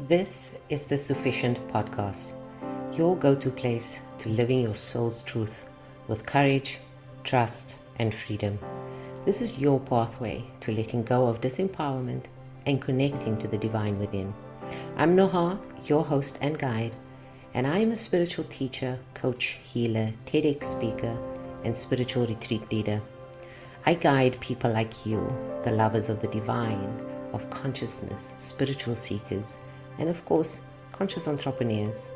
This is the Sufi'cient podcast, your go-to place to living your soul's truth with courage, trust, and freedom. This is your pathway to letting go of disempowerment and connecting to the divine within. I'm Noha, your host and guide, and I am a spiritual teacher, coach, healer, TEDx speaker, and spiritual retreat leader. I guide people like you, the lovers of the divine, of consciousness, spiritual seekers, and of course, conscious entrepreneurs.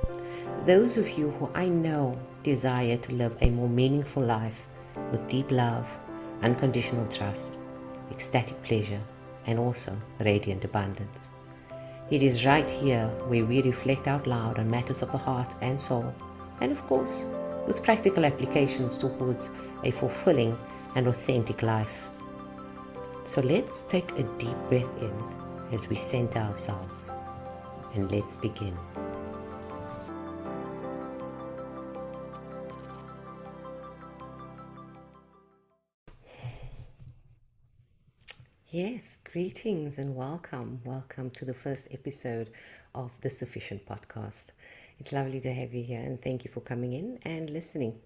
Those of you who I know desire to live a more meaningful life with deep love, unconditional trust, ecstatic pleasure, and also radiant abundance. It is right here where we reflect out loud on matters of the heart and soul, and of course, with practical applications towards a fulfilling and authentic life. So let's take a deep breath in as we center ourselves, and let's begin. Yes, greetings and welcome. Welcome to the first episode of the Sufi'cient podcast. It's lovely to have you here, and thank you for coming in and listening.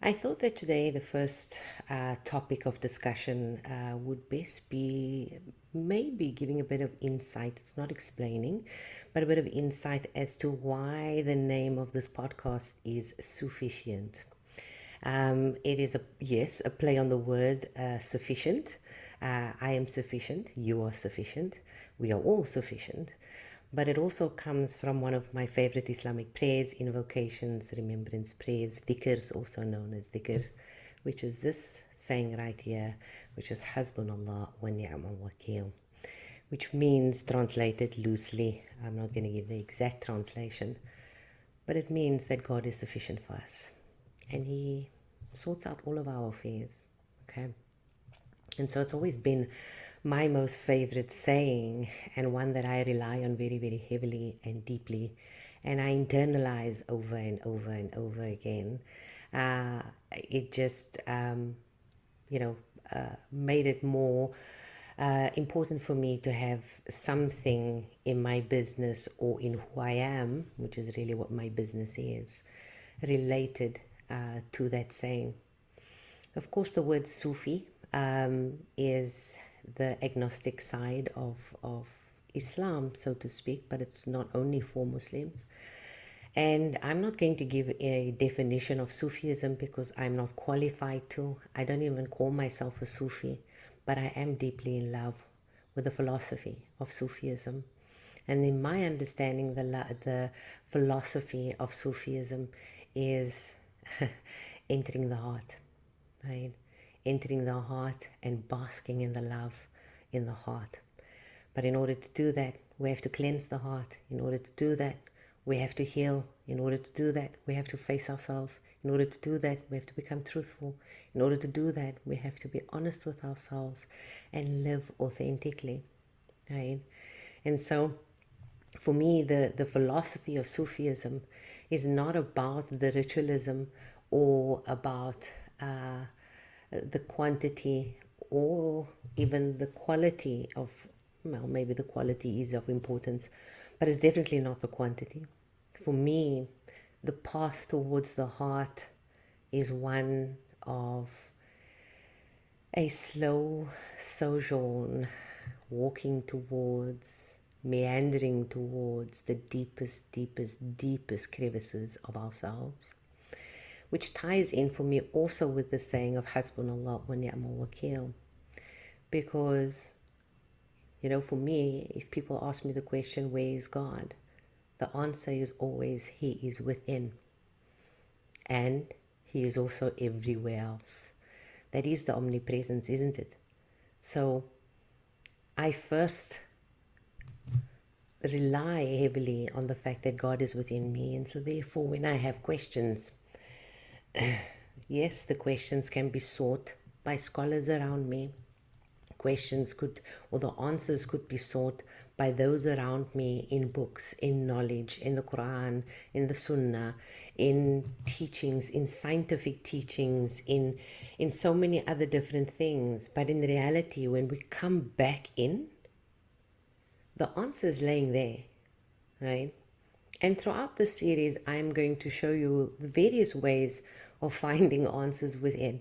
I thought that today the first topic of discussion would best be maybe giving a bit of insight. It's not explaining, but a bit of insight as to why the name of this podcast is Sufi'cient. It is a play on the word sufficient. I am sufficient, you are sufficient, we are all sufficient. But it also comes from one of my favorite Islamic prayers, invocations, remembrance prayers, dhikrs, also known as dhikrs, which is this saying right here, which is Hasbunallah wa ni'mal wakeel, which means, translated loosely, I'm not going to give the exact translation, but it means that God is sufficient for us and He sorts out all of our affairs, okay? And so it's always been my most favorite saying, and one that I rely on very, very heavily and deeply, and I internalize over and over and over again. It just, made it more important for me to have something in my business or in who I am, which is really what my business is, related to that saying. Of course, the word Sufi is the agnostic side of Islam, so to speak, but it's not only for Muslims. And I'm not going to give a definition of Sufism because I'm not qualified to. I don't even call myself a Sufi, but I am deeply in love with the philosophy of Sufism. And in my understanding, the philosophy of Sufism is entering the heart, right? Entering the heart and basking in the love in the heart. But in order to do that, we have to cleanse the heart. In order to do that, we have to heal. In order to do that, we have to face ourselves. In order to do that, we have to become truthful. In order to do that, we have to be honest with ourselves and live authentically, right? And so for me, the philosophy of Sufism is not about the ritualism or about the quantity or even the quality of, well, maybe the quality is of importance, but it's definitely not the quantity. For me, the path towards the heart is one of a slow sojourn, walking towards, meandering towards the deepest, deepest, deepest crevices of ourselves, which ties in for me also with the saying of Hasbunallah wa ni'mal wakeel. Because, for me, if people ask me the question, where is God? The answer is always, He is within. And He is also everywhere else. That is the omnipresence, isn't it? So I first rely heavily on the fact that God is within me. And so therefore, when I have questions, yes, the questions can be sought by scholars around me. The answers could be sought by those around me in books, in knowledge, in the Quran, in the Sunnah, in teachings, in scientific teachings, in so many other different things. But in reality, when we come back in, the answer is laying there. right? And throughout this series, I'm going to show you the various ways of finding answers within,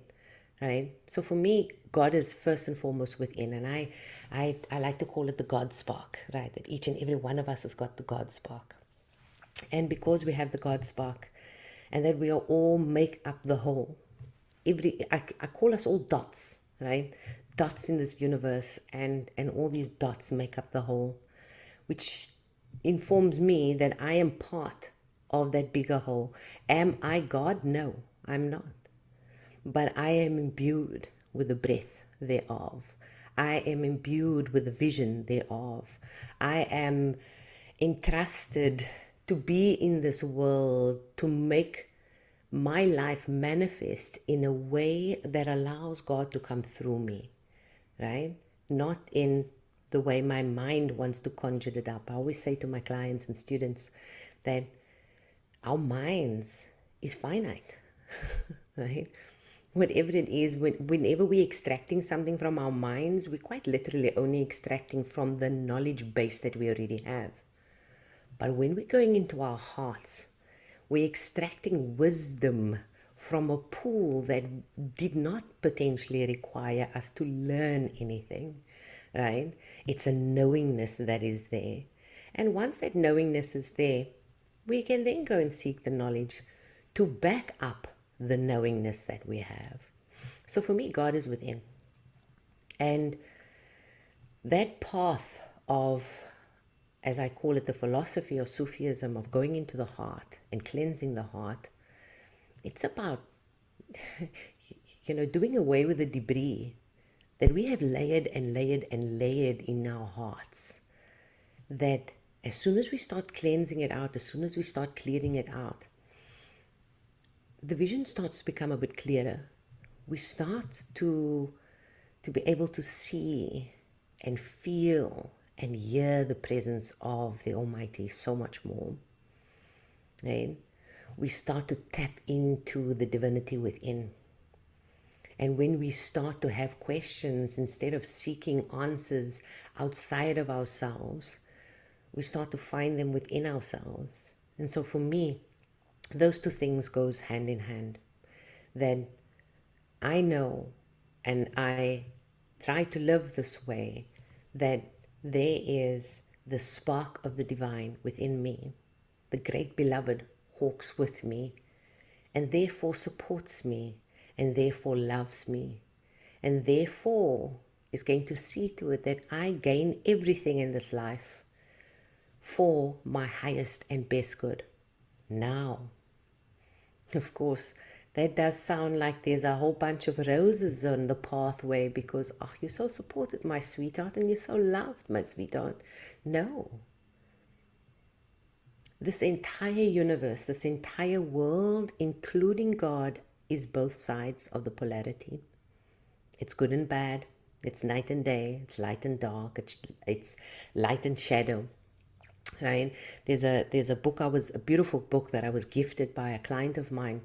right? So for me, God is first and foremost within, and I like to call it the God spark, right? That each and every one of us has got the God spark. And because we have the God spark, and that we are all make up the whole, I call us all dots, right? Dots in this universe, and all these dots make up the whole, which informs me that I am part of that bigger whole. Am I God? No, I'm not. But I am imbued with the breath thereof. I am imbued with the vision thereof. I am entrusted to be in this world to make my life manifest in a way that allows God to come through me, right? Not in the way my mind wants to conjure it up. I always say to my clients and students that our minds is finite, right? Whatever it is, whenever we're extracting something from our minds, we're quite literally only extracting from the knowledge base that we already have. But when we're going into our hearts, we're extracting wisdom from a pool that did not potentially require us to learn anything, right? It's a knowingness that is there. And once that knowingness is there, we can then go and seek the knowledge to back up the knowingness that we have. So for me, God is within. And that path of, as I call it, the philosophy of Sufism, of going into the heart and cleansing the heart, it's about, doing away with the debris that we have layered and layered and layered in our hearts. That as soon as we start cleansing it out, as soon as we start clearing it out, the vision starts to become a bit clearer. We start to be able to see and feel and hear the presence of the Almighty so much more. Right? We start to tap into the divinity within. And when we start to have questions, instead of seeking answers outside of ourselves, we start to find them within ourselves. And so for me, those two things goes hand in hand. That I know, and I try to live this way, that there is the spark of the divine within me. The great beloved walks with me, and therefore supports me, and therefore loves me, and therefore is going to see to it that I gain everything in this life for my highest and best good now. Of course, that does sound like there's a whole bunch of roses on the pathway because, oh, you're so supported, my sweetheart, and you're so loved, my sweetheart. No. This entire universe, this entire world, including God, is both sides of the polarity. It's good and bad. It's night and day. It's light and dark. It's light and shadow. Right? There's a book, a beautiful book that I was gifted by a client of mine,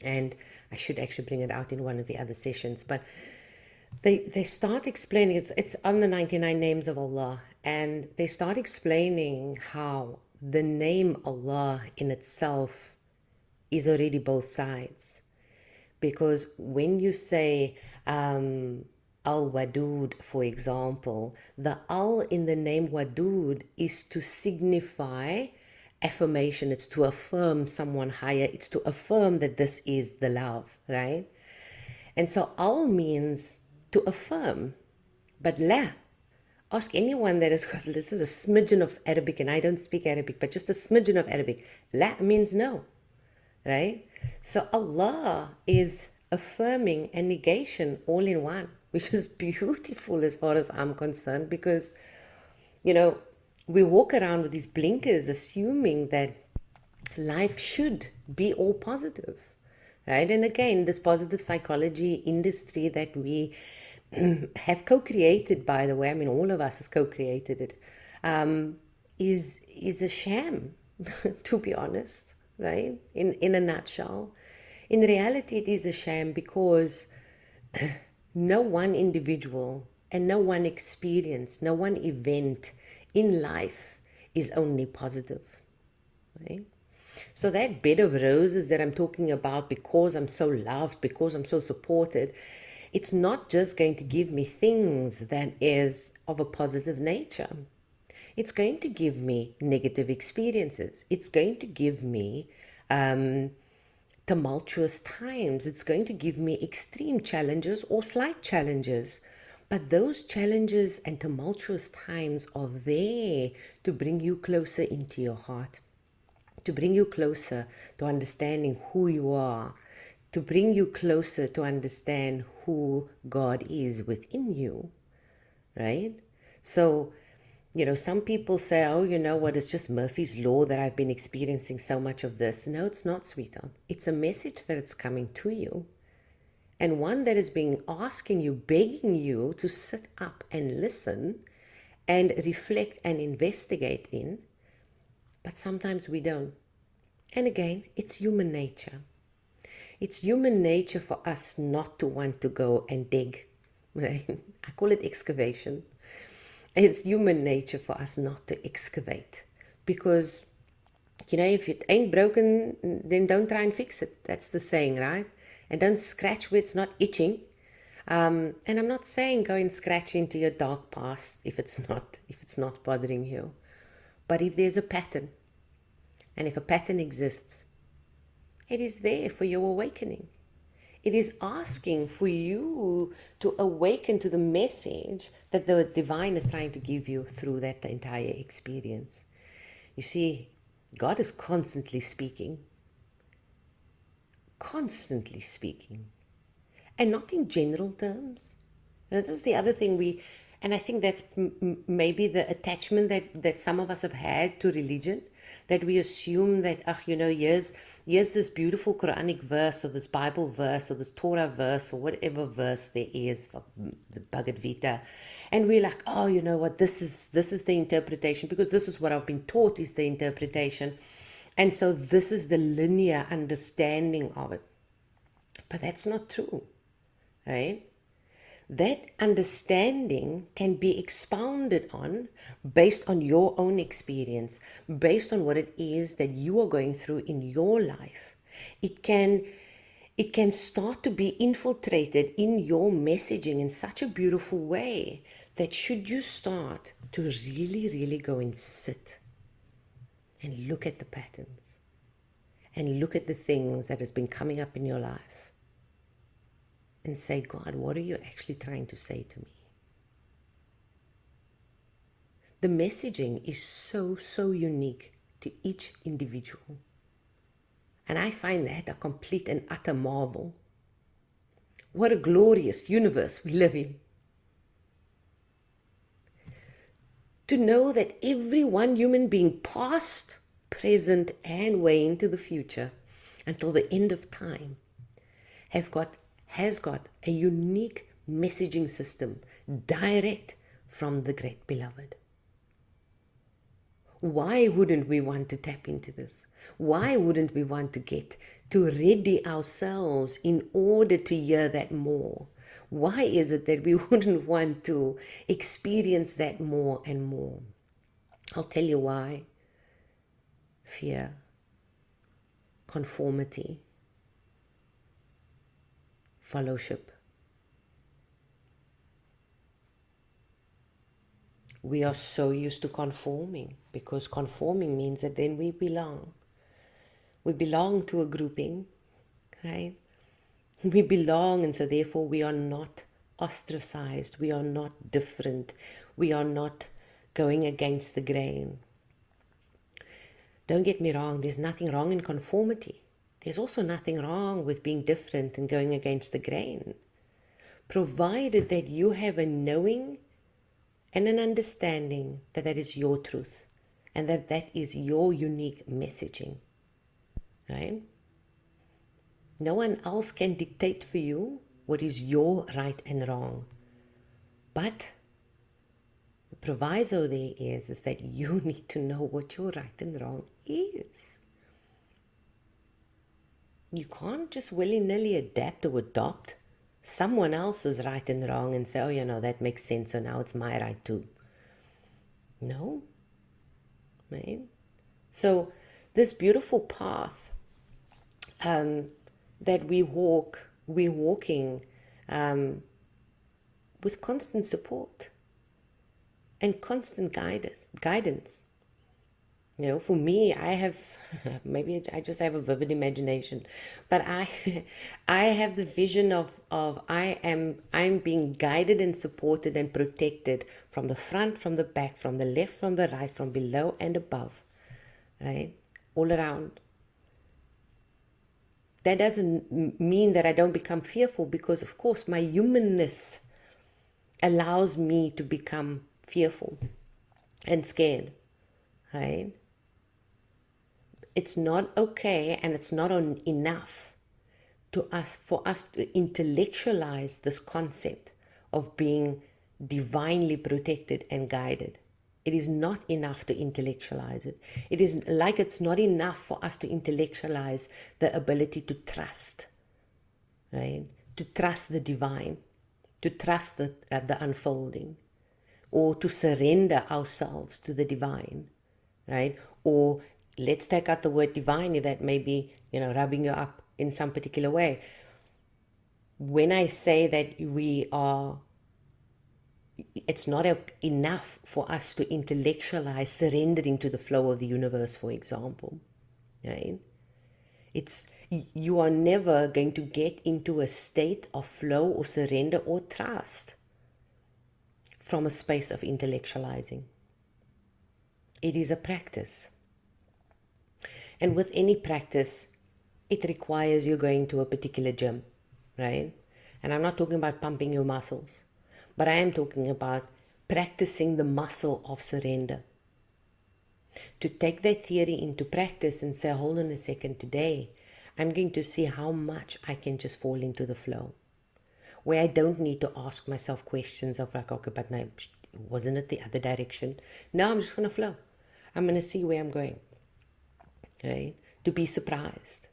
and I should actually bring it out in one of the other sessions. But they start explaining, it's on the 99 names of Allah, and they start explaining how the name Allah in itself is already both sides. Because when you say Al-Wadud, for example, the Al in the name Wadud is to signify affirmation. It's to affirm someone higher. It's to affirm that this is the love, right? And so Al means to affirm. But La, ask anyone that has got a smidgen of Arabic, and I don't speak Arabic, but just a smidgen of Arabic. La means no, right? So Allah is affirming and negation all in one, which is beautiful as far as I'm concerned, because, we walk around with these blinkers assuming that life should be all positive, right? And again, this positive psychology industry that we have co-created, by the way, I mean, all of us has co-created it, is a sham, to be honest, right? In a nutshell. In reality, it is a sham because no one individual and no one experience, no one event in life is only positive, right? So that bed of roses that I'm talking about, because I'm so loved, because I'm so supported, it's not just going to give me things that is of a positive nature. It's going to give me negative experiences. It's going to give me tumultuous times. It's going to give me extreme challenges or slight challenges. But those challenges and tumultuous times are there to bring you closer into your heart, to bring you closer to understanding who you are, to bring you closer to understand who God is within you, right? So, some people say, oh, you know what, it's just Murphy's Law that I've been experiencing so much of this. No, it's not, sweetheart. It's a message that it's coming to you, and one that is being asking you, begging you to sit up and listen and reflect and investigate in. But sometimes we don't. And again, it's human nature. It's human nature for us not to want to go and dig. Right? I call it excavation. It's human nature for us not to excavate, because, if it ain't broken, then don't try and fix it. That's the saying, right? And don't scratch where it's not itching. And I'm not saying go and scratch into your dark past if it's not bothering you. But if there's a pattern, and if a pattern exists, it is there for your awakening. It is asking for you to awaken to the message that the divine is trying to give you through that entire experience. You see, God is constantly speaking, and not in general terms. Now, this is the other thing and I think that's maybe the attachment that some of us have had to religion, that we assume that, here's this beautiful Quranic verse, or this Bible verse, or this Torah verse, or whatever verse there is, the Bhagavad Gita, and we're like, oh, you know what, this is the interpretation, because this is what I've been taught is the interpretation, and so this is the linear understanding of it. But that's not true, right? That understanding can be expounded on based on your own experience, based on what it is that you are going through in your life. It can start to be infiltrated in your messaging in such a beautiful way that should you start to really, really go and sit and look at the patterns and look at the things that has been coming up in your life, and say, God, what are you actually trying to say to me? The messaging is so, so unique to each individual. And I find that a complete and utter marvel. What a glorious universe we live in. To know that every one human being, past, present, and way into the future, until the end of time, has got a unique messaging system direct from the Great Beloved. Why wouldn't we want to tap into this? Why wouldn't we want to get to ready ourselves in order to hear that more? Why is it that we wouldn't want to experience that more and more? I'll tell you why. Fear, conformity, fellowship. We are so used to conforming, because conforming means that then we belong. We belong to a grouping, right? We belong, and so therefore we are not ostracized. We are not different. We are not going against the grain. Don't get me wrong, there's nothing wrong in conformity. There's also nothing wrong with being different and going against the grain, provided that you have a knowing and an understanding that that is your truth and that that is your unique messaging, right? No one else can dictate for you what is your right and wrong. But the proviso there is that you need to know what your right and wrong is. You can't just willy-nilly adapt or adopt someone else's right and wrong and say, oh, that makes sense, so now it's my right too. No. right? So this beautiful path that we're walking with constant support and constant guidance. For me, I have maybe I just have a vivid imagination, but I have the vision of I'm being guided and supported and protected from the front, from the back, from the left, from the right, from below and above, right? All around. That doesn't mean that I don't become fearful, because of course my humanness allows me to become fearful and scared, right? It's not okay, and it's not enough for us to intellectualize this concept of being divinely protected and guided. It is not enough to intellectualize it. It is like it's not enough for us to intellectualize the ability to trust, right? To trust the divine, to trust the unfolding, or to surrender ourselves to the divine, right? Or let's take out the word divine if that may be, rubbing you up in some particular way. When I say that it's not enough for us to intellectualize surrendering to the flow of the universe, for example, right? You are never going to get into a state of flow or surrender or trust from a space of intellectualizing. It is a practice. And with any practice, it requires you going to a particular gym, right? And I'm not talking about pumping your muscles, but I am talking about practicing the muscle of surrender. To take that theory into practice and say, hold on a second, today, I'm going to see how much I can just fall into the flow, where I don't need to ask myself questions of like, okay, but no, wasn't it the other direction? No, I'm just going to flow. I'm going to see where I'm going, right? To be surprised.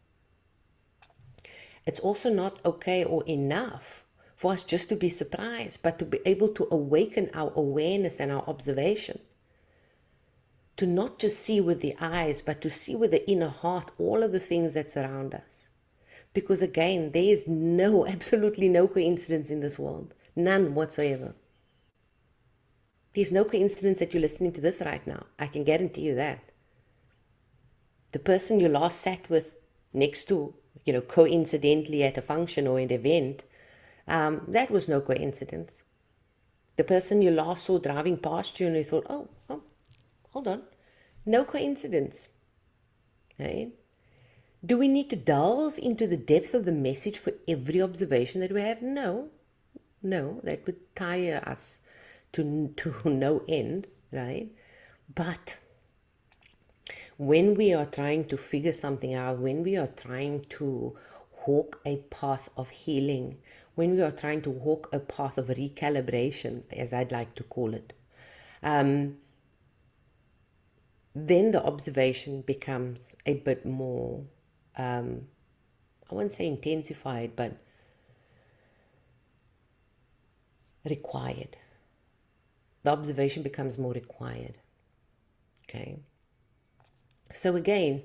It's also not okay or enough for us just to be surprised, but to be able to awaken our awareness and our observation. To not just see with the eyes, but to see with the inner heart all of the things that surround us. Because again, there is absolutely no coincidence in this world. None whatsoever. There's no coincidence that you're listening to this right now. I can guarantee you that. The person you last sat with next to, coincidentally at a function or an event, that was no coincidence. The person you last saw driving past you and you thought, oh, hold on. No coincidence. Right? Do we need to delve into the depth of the message for every observation that we have? No, that would tire us to no end, right? But when we are trying to figure something out, when we are trying to walk a path of healing, when we are trying to walk a path of recalibration, as I'd like to call it, then the observation becomes a bit more, I won't say intensified, but required. The observation becomes more required. Okay. So again,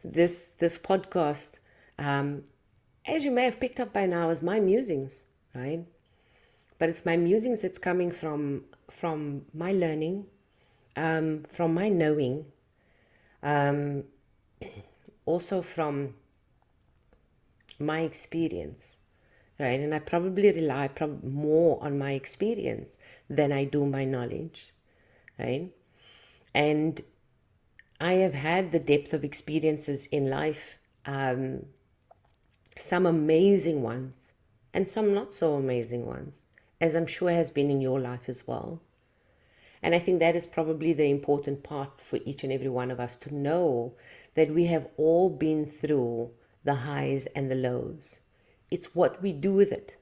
this podcast, as you may have picked up by now, is my musings, right? But it's my musings that's coming from my learning, from my knowing, also from my experience, right? And I probably rely more on my experience than I do my knowledge, right? And I have had the depth of experiences in life, some amazing ones and some not so amazing ones, as I'm sure has been in your life as well. And I think that is probably the important part for each and every one of us, to know that we have all been through the highs and the lows. It's what we do with it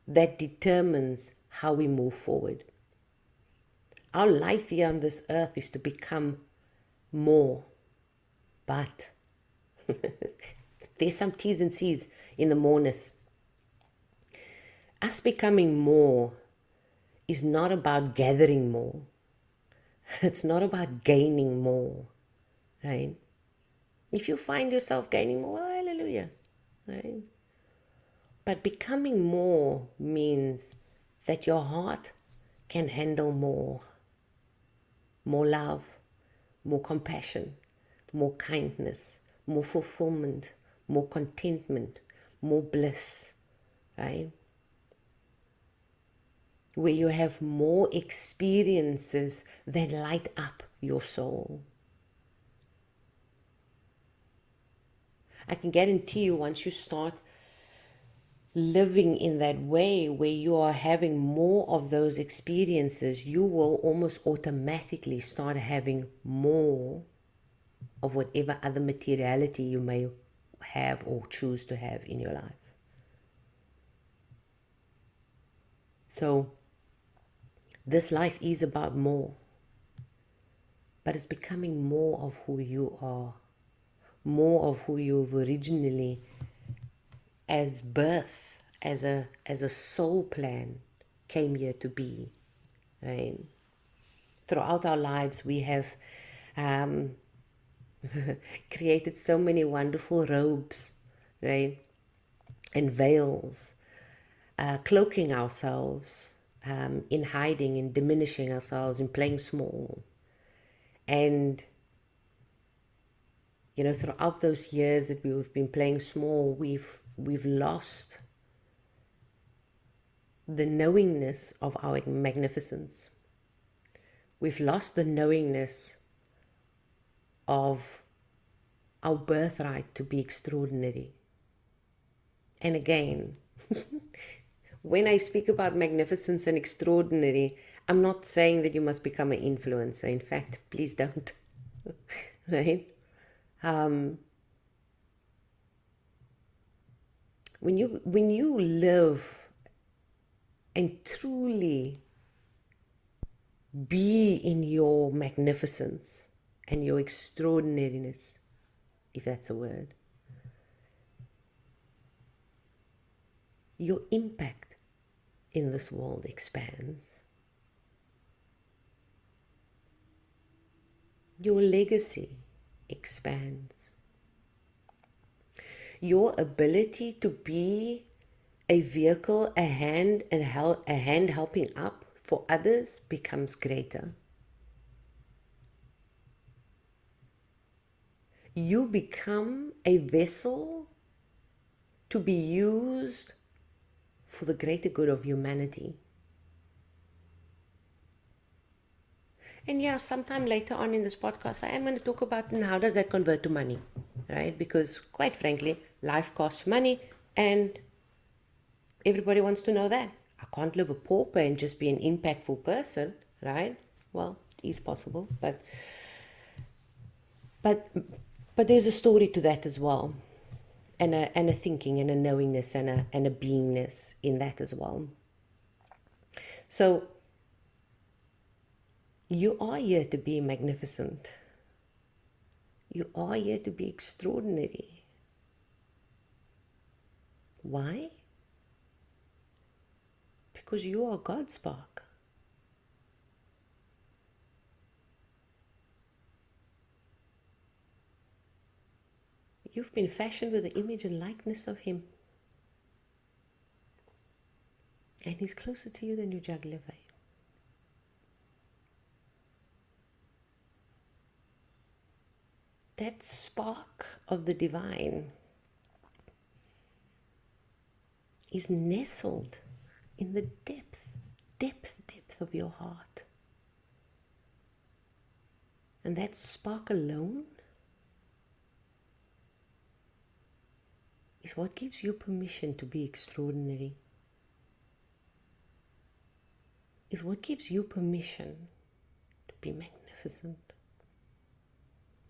that determines how we move forward. Our life here on this earth is to become more, but there's some T's and C's in the moreness. Us becoming more is not about gathering more, It's not about gaining more, right? If you find yourself gaining more, hallelujah, right? But becoming more means that your heart can handle more love, more compassion, more kindness, more fulfillment, more contentment, more bliss, right? Where you have more experiences that light up your soul. I can guarantee you, once you start living in that way where you are having more of those experiences, you will almost automatically start having more of whatever other materiality you may have or choose to have in your life. So this life is about more, but it's becoming more of who you are, more of who you've originally, as birth, as a soul plan, came here to be, right? Throughout our lives, we have created so many wonderful robes, right? And veils, cloaking ourselves, in hiding, in diminishing ourselves, in playing small. And, you know, throughout those years that we've been playing small, we've lost the knowingness of our magnificence. We've lost the knowingness of our birthright to be extraordinary. And again, when I speak about magnificence and extraordinary, I'm not saying that you must become an influencer. In fact, please don't. Right? When you live and truly be in your magnificence and your extraordinariness, if that's a word, your impact in this world expands. Your legacy expands. Your ability to be a vehicle, a hand helping up for others becomes greater. You become a vessel to be used for the greater good of humanity. And yeah, sometime later on in this podcast, I am going to talk about how does that convert to money, right? Because quite frankly, life costs money and everybody wants to know that. I can't live a pauper and just be an impactful person, right? Well, it is possible, but there's a story to that as well, and a thinking and a knowingness and a beingness in that as well. So you are here to be magnificent. You are here to be extraordinary. Why? Because you are God's spark. You've been fashioned with the image and likeness of Him. And He's closer to you than your jugular vein. That spark of the divine is nestled in the depth of your heart. And that spark alone is what gives you permission to be extraordinary. Is what gives you permission to be magnificent.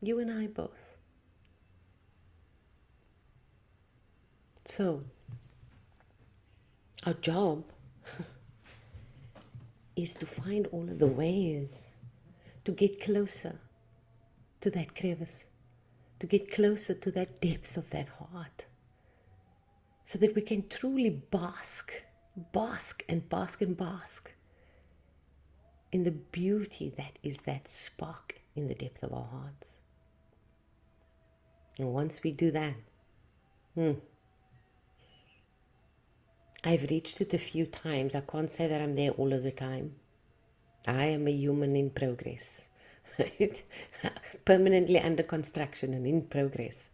You and I both. So, our job is to find all of the ways to get closer to that crevice, to get closer to that depth of that heart, so that we can truly bask in the beauty that is that spark in the depth of our hearts. And once we do that, I've reached it a few times. I can't say that I'm there all of the time. I am a human in progress, right? Permanently under construction and in progress.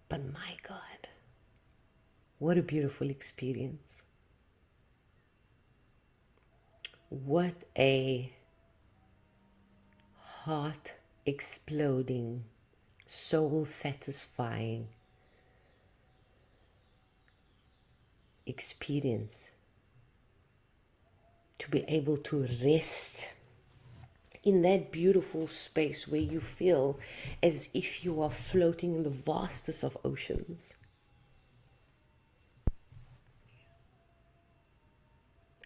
But my God, what a beautiful experience. What a heart exploding, soul satisfying experience to be able to rest in that beautiful space where you feel as if you are floating in the vastness of oceans.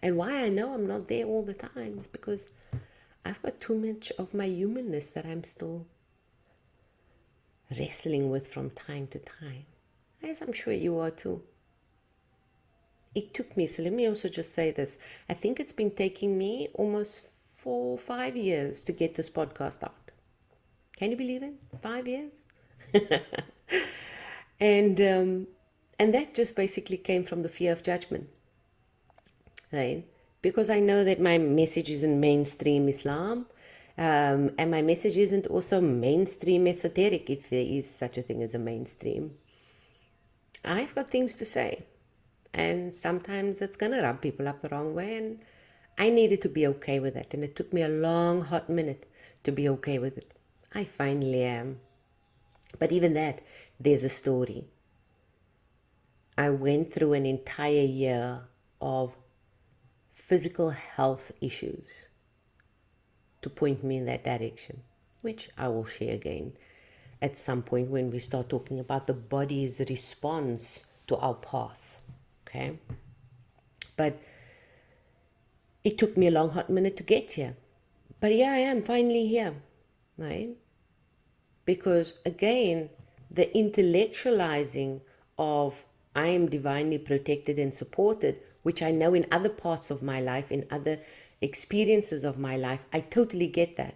And why I know I'm not there all the time is because I've got too much of my humanness that I'm still wrestling with from time to time, as I'm sure you are too. It took me, so let me also just say this, I think it's been taking me almost 4 or 5 years to get this podcast out. Can you believe it? 5 years? And that just basically came from the fear of judgment, right? Because I know that my message isn't mainstream Islam, and my message isn't also mainstream esoteric, if there is such a thing as a mainstream. I've got things to say, and sometimes it's going to rub people up the wrong way, and I needed to be okay with it, and it took me a long, hot minute to be okay with it. I finally am. But even that, there's a story. I went through an entire year of physical health issues to point me in that direction, which I will share again at some point when we start talking about the body's response to our path, okay? But it took me a long, hot minute to get here. But here I am, finally here, right? Because again, the intellectualizing of I am divinely protected and supported, which I know in other parts of my life, in other experiences of my life, I totally get that,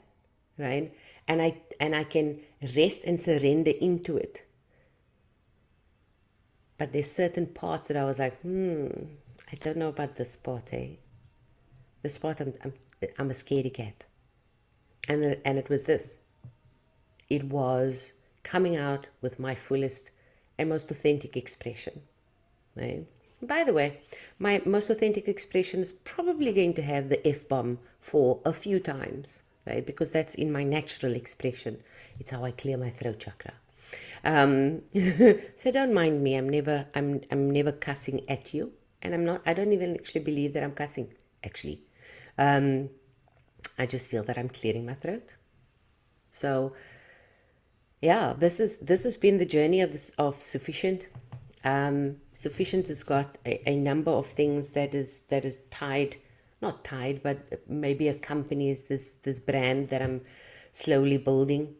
right? And I can rest and surrender into it. But there's certain parts that I was like, I don't know about this part, eh? This part, I'm a scaredy cat. And it was this. It was coming out with my fullest and most authentic expression, right? By the way, my most authentic expression is probably going to have the F-bomb for a few times, right? Because that's in my natural expression. It's how I clear my throat chakra. So don't mind me. I'm never cussing at you, and I don't even actually believe that I'm cussing. Actually, I just feel that I'm clearing my throat. So, yeah, this has been the journey of Sufi'cient. Sufi'cient has got a number of things that is tied, not tied, but maybe accompanies this brand that I'm slowly building.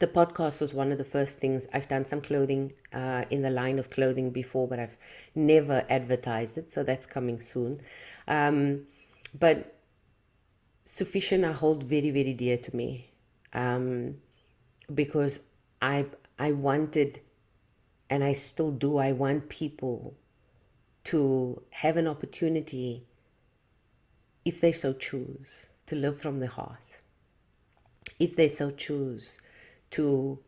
The podcast was one of the first things. I've done some clothing in the line of clothing before, but I've never advertised it, so that's coming soon. But Sufi'cient I hold very, very dear to me, because I wanted, and I still do, I want people to have an opportunity, if they so choose, to live from the heart. If they so choose to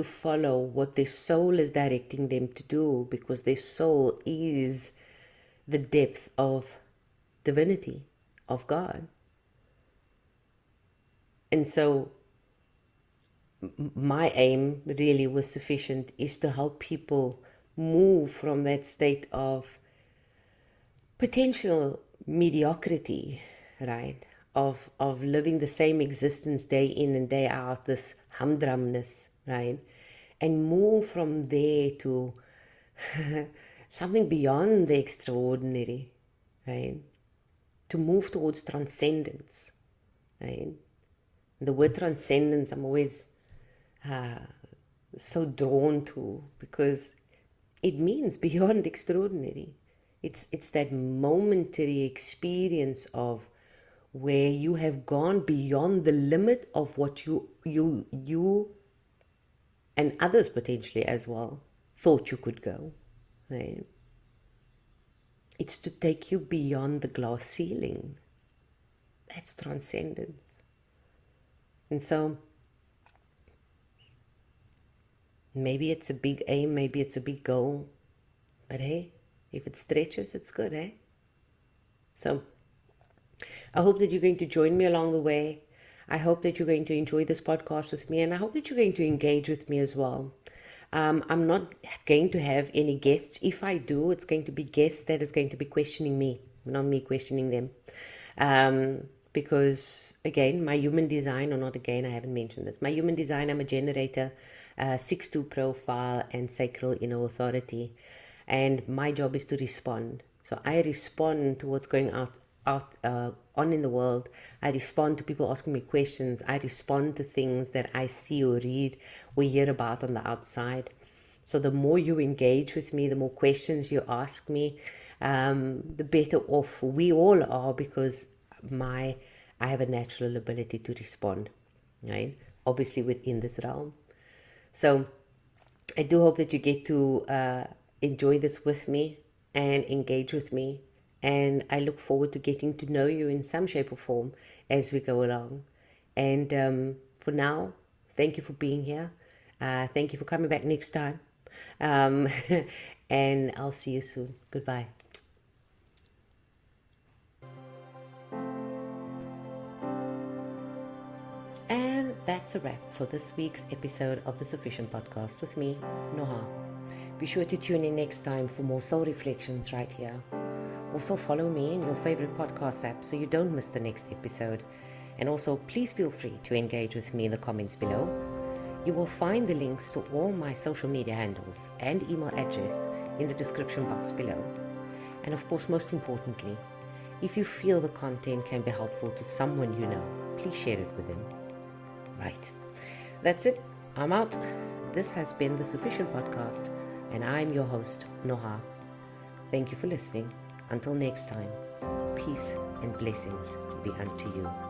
follow what their soul is directing them to do, because their soul is the depth of divinity, of God. And so my aim really with Sufi'cient is to help people move from that state of potential mediocrity, right? Of living the same existence day in and day out, this humdrumness, right? And move from there to something beyond the extraordinary, right? To move towards transcendence, right? The word transcendence I'm always so drawn to, because it means beyond extraordinary. It's that momentary experience of where you have gone beyond the limit of what you and others potentially as well thought you could go, right? It's to take you beyond the glass ceiling. That's transcendence. And so maybe it's a big aim, maybe it's a big goal, but hey, if it stretches, it's good, eh? So I hope that you're going to join me along the way. I hope that you're going to enjoy this podcast with me, and I hope that you're going to engage with me as well. I'm not going to have any guests. If I do, it's going to be guests that is going to be questioning me, not me questioning them. Because again, my human design, or not again, I haven't mentioned this. My human design, I'm a generator, 6-2 profile, and sacral inner authority. And my job is to respond. So I respond to what's going on in the world. I respond to people asking me questions. I respond to things that I see or read or hear about on the outside. So the more you engage with me, the more questions you ask me, the better off we all are, because I have a natural ability to respond, right? Obviously within this realm. So I do hope that you get to enjoy this with me and engage with me. And I look forward to getting to know you in some shape or form as we go along. And for now, thank you for being here. Thank you for coming back next time. And I'll see you soon. Goodbye. And that's a wrap for this week's episode of the Sufi'cient podcast with me, Noha. Be sure to tune in next time for more soul reflections right here. Also follow me in your favorite podcast app so you don't miss the next episode. And also please feel free to engage with me in the comments below. You will find the links to all my social media handles and email address in the description box below. And of course, most importantly, if you feel the content can be helpful to someone you know, please share it with them. Right. That's it. I'm out. This has been the Sufi'cient podcast, and I'm your host, Noha. Thank you for listening. Until next time, peace and blessings be unto you.